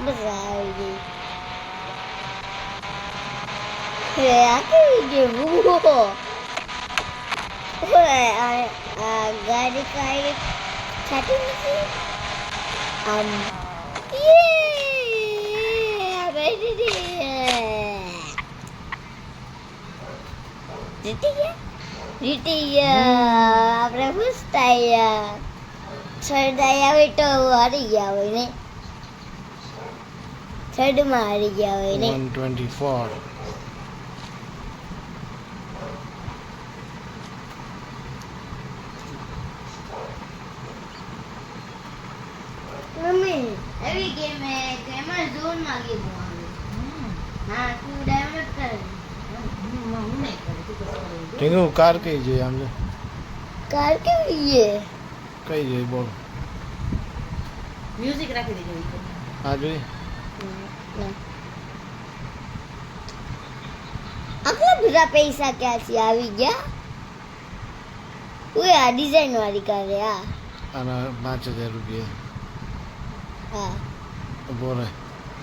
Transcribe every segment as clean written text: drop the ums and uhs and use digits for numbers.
મજા આવી ગઈ. આ કેવી ગેમ? આ ગાડી કાંઈ છાતી નથી. જીતી ગયા આપણે ખુશ થયા. સરદાઈ આવે તો હારી ગયા હોય ને, થર્ડમાં હારી ગયા હોય ને. 124. મમ્મી એવી ગેમ હે કે એમાં ઝોનમાં ગેમ આવે. હા તું ડાઉનલોડ કર. ટીંગુ કાર કઈ જોઈએ આમ? કાર કેવી છે? કઈ જોઈએ બોલ? મ્યુઝિક રાખી દેજો. હા જોઈએ. આટલા બધા પૈસા ક્યાંથી આવી ગયા? ઓય આ ડિઝાઇન વાળી કાર હે. આના 5000 રૂપિયા. હા બોલે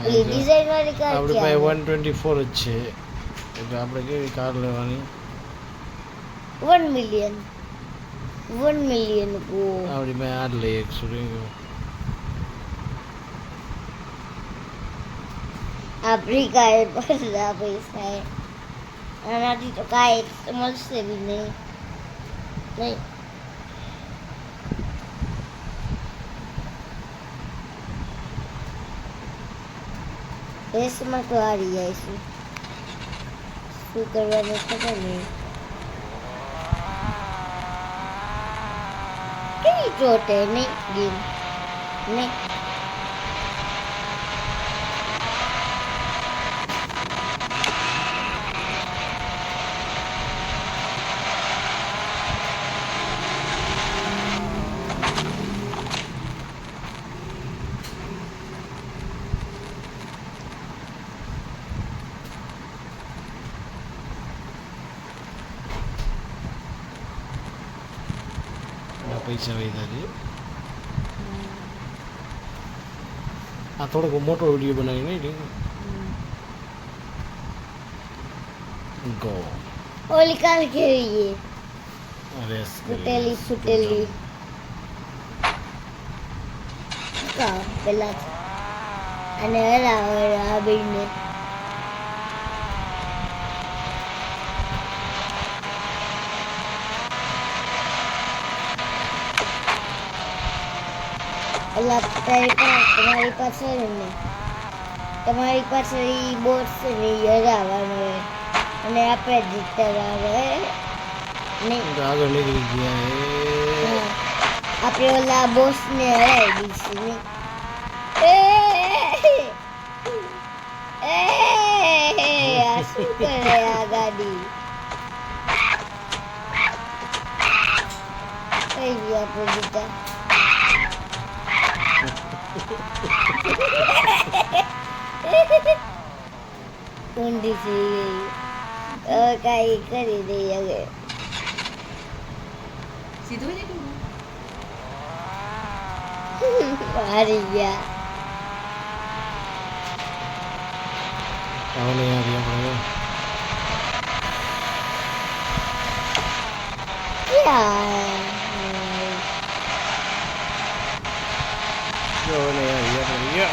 ઓલી ડિઝાઇન વાળી કાર આપણી પાસે 124 જ છે, એટલે આપણે કેવી કાર લેવાની? 1 મિલિયન. 1 મિલિયન કો આપણી પાસે આ જ લઈએ 100. આપણી કાંઈ બધા પૈસા હે. આનાથી તો કાંઈ મળશે બી નહીં. નહીં રેસમાં તો હારી જઈશું. શું કરવાનું ખબર નહીં. કેવી ચોટે નહીં ગેમ નહીં. પૈસા વૈધા છે. આ થોડોક મોટો વિડીયો બનાવી નહીં ગો. ઓલી કાર કેવી છે? રેસ સુટેલી પેલા અને હરાવ બેને. તમારી પાસે ને તમારી પાસે ઈ બોટ છે ને ઈ હરાવવાનો હોય અને આપણે જીતવાનું હોય ને. આગળ નીકળી ગયા. આપણે ઓલા બોસ ને હરાવી દઈશું ને. આ શું કરે આ ગાડી? કઈ ગયું આપણે જીતા? ઊંધી થઈ ગઈ. હવે કાંઈ કરી દઈએ હવે. સીધું જ હારી ગયા. આવને આવી આપણે આવને આવી આપણે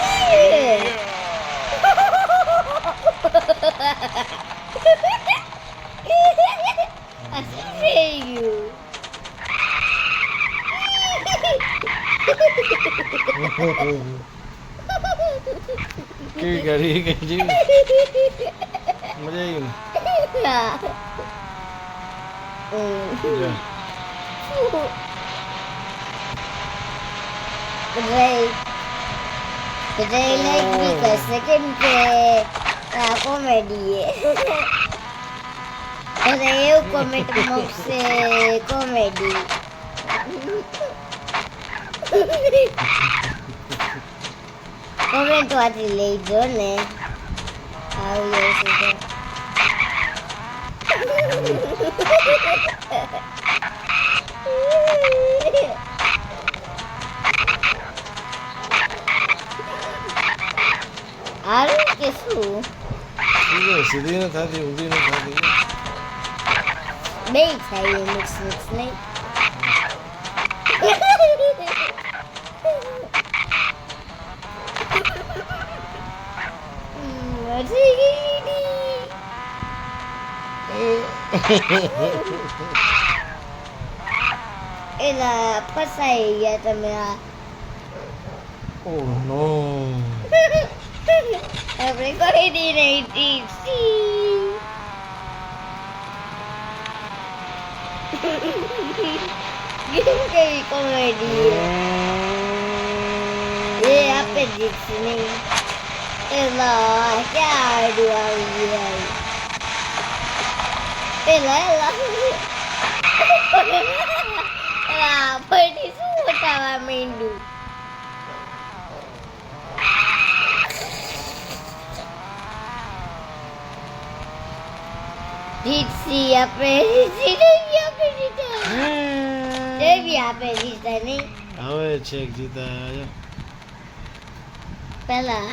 કેવી ગાડી કઈ જેવી મજા આવી ને. Today like because second comedy. Today eu comment moxe comedy. Comment વાંચી લેજો ને. આવી જશે તો. સીધી ન થતી ઊંધી ન થતી બે થાય મિક્સ મિક્સ નહીં એલા ફસાઈ ગયા તમે આ ઓહ નો આપણે કોઈ દી નહીં ટીપસી કેવી કોમેડી એ આપે જીતશે નહીં એલા ક્યાં આડું આવી ગયા એલા ફરી શું બતાવવા માંડ્યું જીતસી આપણે દેવી આપે જીતા નહીં હવે છેક જીતા પેલા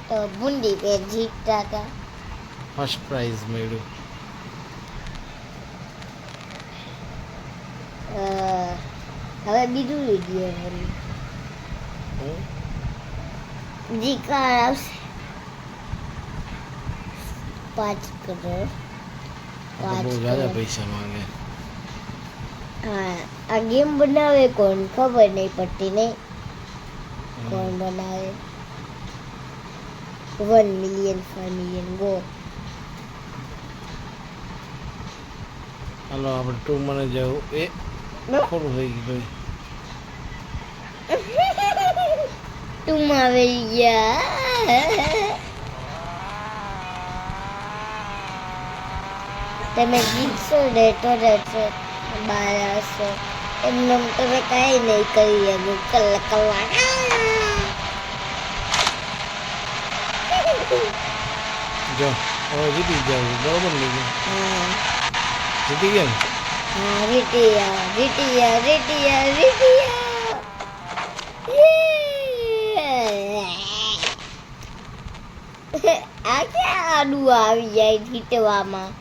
તો બુંદી પે જીતતા હતા ફર્સ્ટ પ્રાઇઝ મળ્યું હવે બીજું વિડીયો મળ્યું જીકાર આવશે 5 કરોડ બહુ જ્યાદા પૈસા માંગે હા આ ગેમ બનાવે કોણ ખબર નહીં પડતી નહીં કોણ બનાવે 1 મિલિયન 5 મિલિયન ગો હાલો આપણે 2 મને જવું એ ખોટું થઈ ગયું તું આવી ગયા તમે જીતશો ને તો રહેશો બહાર આવશો એમને તમે કાંઈ નહીં કરી શકો કલાક જો હવે જીતી જાવ બરોબર ને હા જીતી ગયા ને હા રીટિયા આ ક્યાં આડું આવી જાય જીતવામાં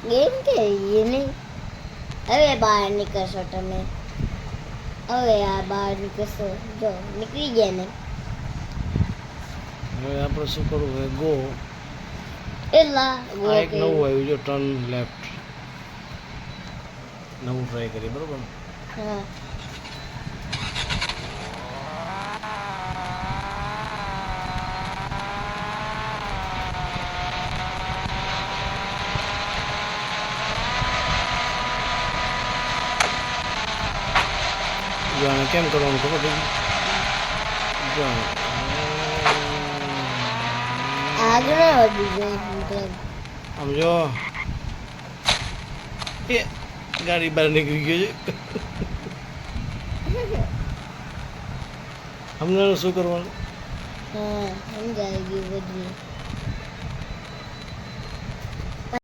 ગેમ ખેલીએ નહીં હવે બહાર નીકળશો તમે હવે આ બહાર નીકળશો જો નીકળી ગયા ને હવે આપણે શું કરવું છે ગો એલા આ એક નવું આવ્યું જો ટર્ન લેફ્ટ નવું ટ્રાય કરીએ બરોબર ને હા જો આને કેમ કરવાનું ખબર પડી જો આગળ વધી જાય મતલબ આમ જો એ ગાડી બહાર નીકળી ગઈ છે અમને શું કરવાનું હા સમજાઈ ગયું બધું